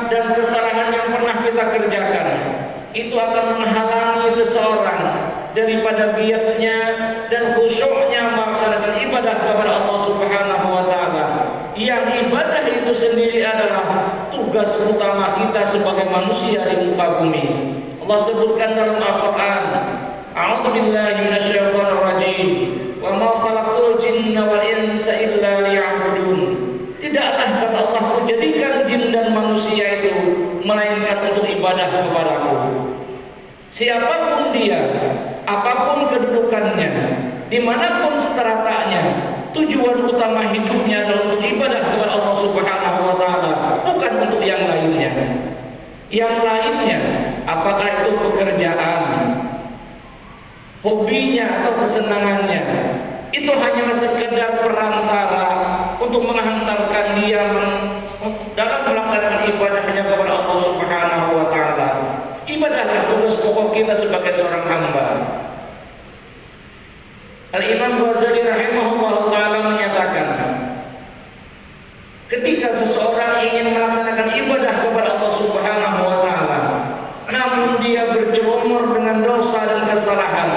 dan kesalahan yang pernah kita kerjakan itu akan menghalangi seseorang daripada giatnya dan khusyuknya melaksanakan ibadah kepada Allah Subhanahu wa taala. Yang ibadah itu sendiri adalah tugas utama kita sebagai manusia di muka bumi. Allah sebutkan dalam Al-Qur'an, A'udzu billahi minasyaitonir rajim. Wa ma khalaqtul jinna wal insa illa liya'budun. Tidaklah kata Allah menjadikan jin dan manusia itu melainkan untuk ibadah kepadaku. Siapapun dia, apapun kedudukannya, dimanapun stratanya, tujuan utama hidupnya adalah untuk ibadah kepada Allah Subhanahu wa taala, bukan untuk yang lainnya. Yang lainnya, apakah itu pekerjaan, hobinya atau kesenangannya, itu hanyalah sekedar perantara untuk menghantarkan dia dalam melaksanakan ibadahnya kepada Allah Subhanahu wa taala. Ibadahlah tugas pokok kita sebagai seorang hamba. Al-Imam Ghazali rahimahullah taala menyatakan, ketika seseorang ingin melaksanakan ibadah kepada Allah Subhanahu wa taala, namun dia berjemur dengan dosa dan kesalahan,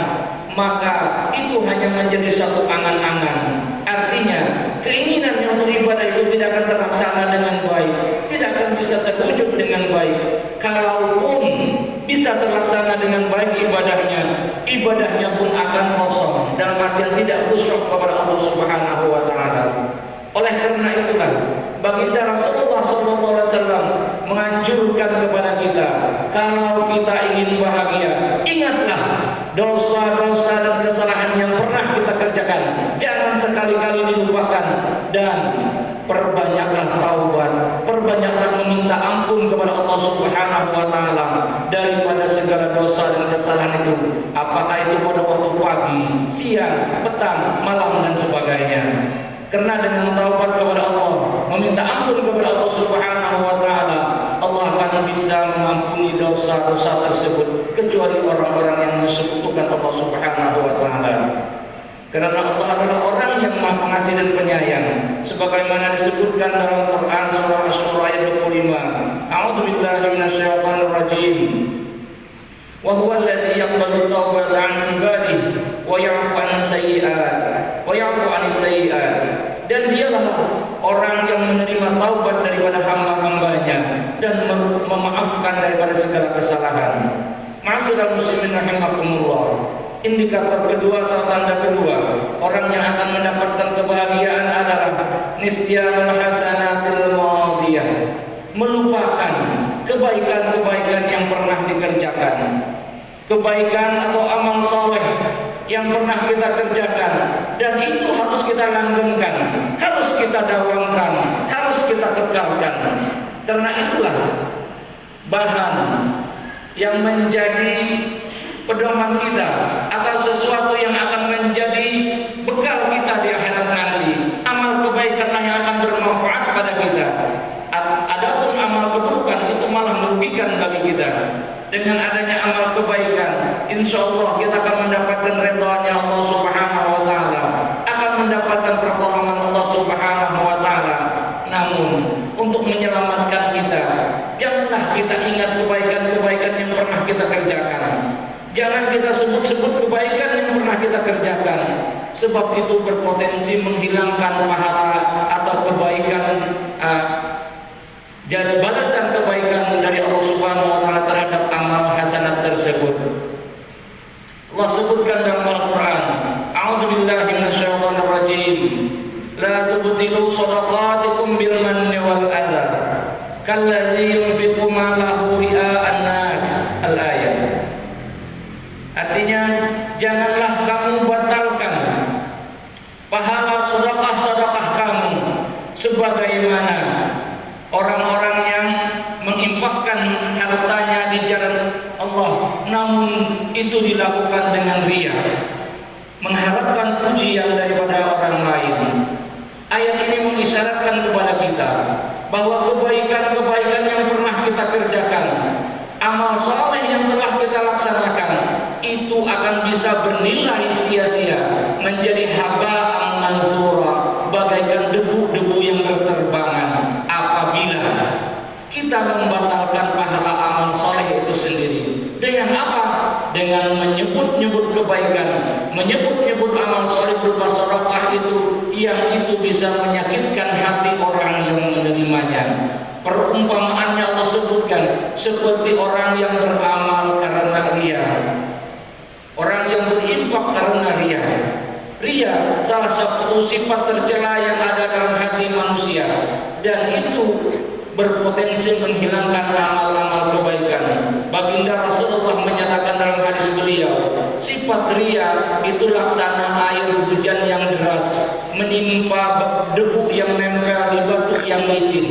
maka itu hanya menjadi satu angan-angan. Artinya, keinginannya untuk ibadah itu tidak akan terlaksana dengan baik, tidak akan bisa terwujud dengan baik. Kalaupun bisa terlaksana dengan baik ibadahnya pun akan kosong dan artian tidak khusyuk kepada Allah Subhanahu wa taala. Oleh karena itulah baginda Rasulullah SAW menganjurkan kepada kita, kalau kita ingin bahagia, ingatlah dosa-dosa dan kesalahan yang pernah kita kerjakan, jangan sekali-kali dilupakan, dan perbanyaklah taubat, perbanyaklah meminta ampun kepada Allah Subhanahu wa taala daripada segala dosa dan kesalahan itu, apakah itu pada waktu pagi, siang, petang, malam dan sebagainya. Karena dengan taubat kepada Allah, meminta ampun kepada Allah Subhanahu wa taala, Allah akan bisa mengampuni dosa-dosa tersebut, kecuali orang-orang yang mensekutukan Allah Subhanahu wa taala. Karena Allah adalah orang yang Maha Pengasih dan Penyayang, sebagaimana disebutkan dalam Quran surah Asy-Syura ayat 25. A'udzu billahi minasyaitonir rajim. Wa huwa alladzi yaqbalu tawbata 'an ibadihi wa ya'fu 'an sayyi'at. Dan dialah orang yang menerima taubat daripada hamba-hambanya dan memaafkan daripada segala kesalahan. Ma'asyiral muslimin rahimakumullah. Indikator kedua atau tanda kedua orang yang akan mendapatkan kebahagiaan adalah nisyanul hasanatil madiyah, melupakan kebaikan-kebaikan yang pernah dikerjakan, kebaikan atau amal soleh yang pernah kita kerjakan, dan itu harus kita langgengkan, harus kita dawamkan, harus kita kekalkan. Karena itulah bahan yang menjadi pedoman kita atau sesuatu yang akan menjadi bekal kita di akhirat nanti. Amal kebaikanlah yang akan bermanfaat pada kita. Adapun amal keburukan itu malah merugikan bagi kita. Dengan adanya amal kebaikan, insya Allah kita akan mendapatkan ridhonya Allah Subhanahu wa taala, akan mendapatkan pertolongan Allah Subhanahu wa taala. Namun untuk menyelamatkan kita, janganlah kita ingat kebaikan-kebaikan yang pernah kita kerjakan. Jangan kita sebut-sebut kebaikan yang pernah kita kerjakan, sebab itu berpotensi menghilangkan pahala atau kebaikan, jadi balasan kebaikan dari Allah Subhanahu wa taala terhadap amal hasanat tersebut. Allah sebutkan dalam Al-Qur'an, A'udzu billahi minasyaitonir rajim. La tubtilu shadaqatikum bil manni wal adha kalladzi yunfiqu malahu ria'an nas. Al-ayat. Artinya, janganlah kamu batalkan pahala sedekah-sedekah kamu sebagaimana orang-orang yang menginfakkan hartanya di jalan Allah, namun itu dilakukan dengan riya, mengharapkan pujian daripada orang lain. Ayat ini mengisyaratkan kepada kita bahwa kebaikan-kebaikan yang pernah kita kerjakan, amal saleh yang telah kita laksanakan, itu akan bisa bernilai sia-sia, menjadi haba'an manthura, bagaikan debu-debu yang berterbangan apabila kita kita membatalkan pahala amal soleh itu sendiri. Dengan apa? Dengan menyebut-nyebut kebaikan, menyebut-nyebut amal soleh berupa sedekah itu, yang itu bisa menyakitkan hati orang yang menerimanya. Perumpamaannya Allah sebutkan seperti orang yang beramal karena riya, orang yang berinfak karena riya. Riya salah satu sifat tercela yang ada dalam hati manusia, dan itu berpotensi menghilangkan amal-amal kebaikan. Baginda Rasulullah menyatakan dalam hadis beliau, sifat riya itu laksana air hujan yang deras menimpa debu yang nempel di batu yang licin.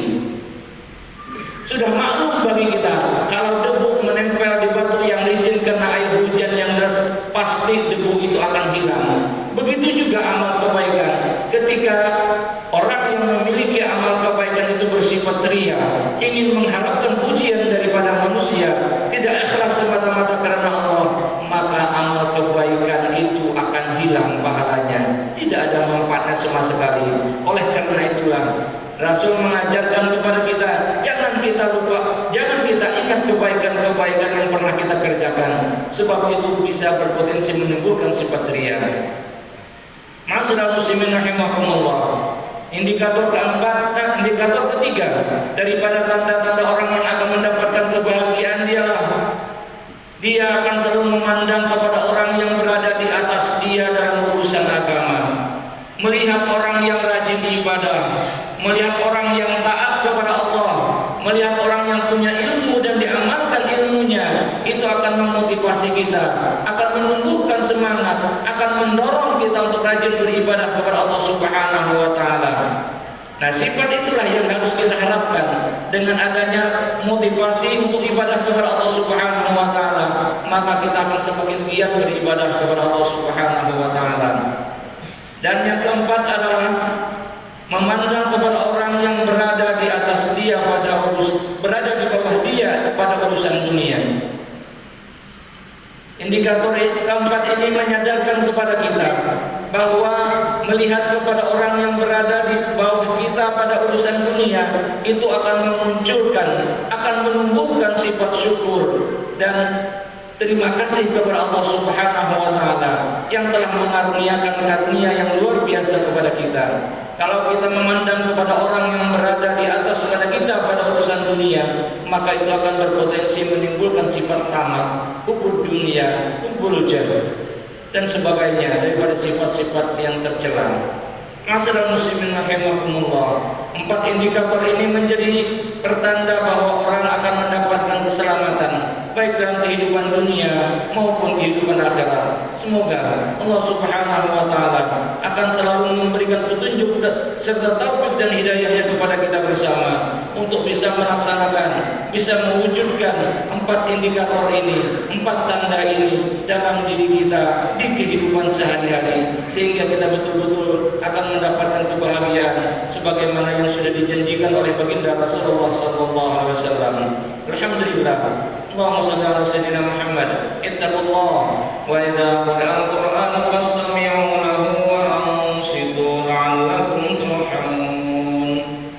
Sudah maklum bagi kita, kalau debu menempel di batu yang licin karena air hujan yang deras, pasti debu itu akan hilang. Begitu juga amal kebaikan. Ketika orang yang memiliki amal kebaikan itu bersifat riya, ingin mengharapkan pujian daripada manusia, tidak ikhlas semata-mata karena Allah, maka amal kebaikan itu akan hilang pahalanya, tidak ada manfaatnya sama sekali. Oleh karena itulah Rasul mengajarkan kepada kita, jangan kita lupa, jangan kita ingat kebaikan-kebaikan yang pernah kita kerjakan, sebab itu bisa berpotensi menimbulkan sifat riya. Ma'asyiral muslimin rahimakumullah. Indikator keempat, indikator ketiga daripada tanda-tanda orang yang akan mendapatkan kebahagiaan dia akan selalu memandang kepada orang yang berada di atas dia dalam urusan agama, melihat orang yang rajin ibadah, melihat orang yang taat kepada Allah, melihat orang yang punya ilmu dan diamalkan ilmunya. Itu akan memotivasi kita, akan menumbuhkan semangat, akan mendorong kita untuk rajin beribadah kepada Allah Subhanahu wa taala. Nah, sifat itulah yang harus kita harapkan. Dengan adanya motivasi untuk ibadah kepada Allah Subhanahu wa taala, maka kita akan semakin giat beribadah kepada Allah Subhanahu wa taala. Dan yang keempat adalah memandang kepada orang yang berada di atas dia berada di bawah dia pada urusan dunia. Indikator keempat ini menyadarkan kepada kita bahwa melihat kepada orang yang berada di bawah kita pada urusan dunia itu akan memunculkan, akan menumbuhkan sifat syukur dan terima kasih kepada Allah Subhanahu wa taala yang telah mengaruniakan karunia yang luar biasa kepada kita. Kalau kita memandang kepada orang yang berada di atas pada kita pada urusan dunia, maka itu akan berpotensi menimbulkan sifat tamak, hubul dunia, hubul jah, dan sebagainya daripada sifat-sifat yang tercela. Ma'asyiral muslimin rahimakumullah. 4 indikator ini menjadi pertanda bahwa orang akan mendapatkan keselamatan baik dalam kehidupan dunia maupun kehidupan akhirat. Semoga Allah Subhanahu wa taala akan selalu memberikan petunjuk serta taufik dan hidayahnya kepada kita bersama untuk bisa melaksanakan, bisa mewujudkan 4 indikator ini, 4 tanda ini dalam diri kita di kehidupan sehari-hari, sehingga kita betul-betul akan mendapatkan kebahagiaan sebagaimana yang sudah dijanjikan oleh baginda Rasulullah sallallahu alaihi wasallam. Alhamdulillah. Allahumma shalli ala sayyidina Muhammad. Ittaqullah wa idza quri'a al-Qur'an fastami'u lahu wa ansitu la'allakum turhamun.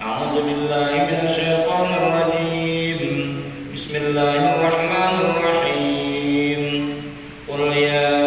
A'udzu billahi minasy syaithanir rajim. Bismillahirrahmanirrahim. Qul ya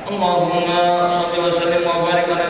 Allahumma salli wa sallim wa barik ala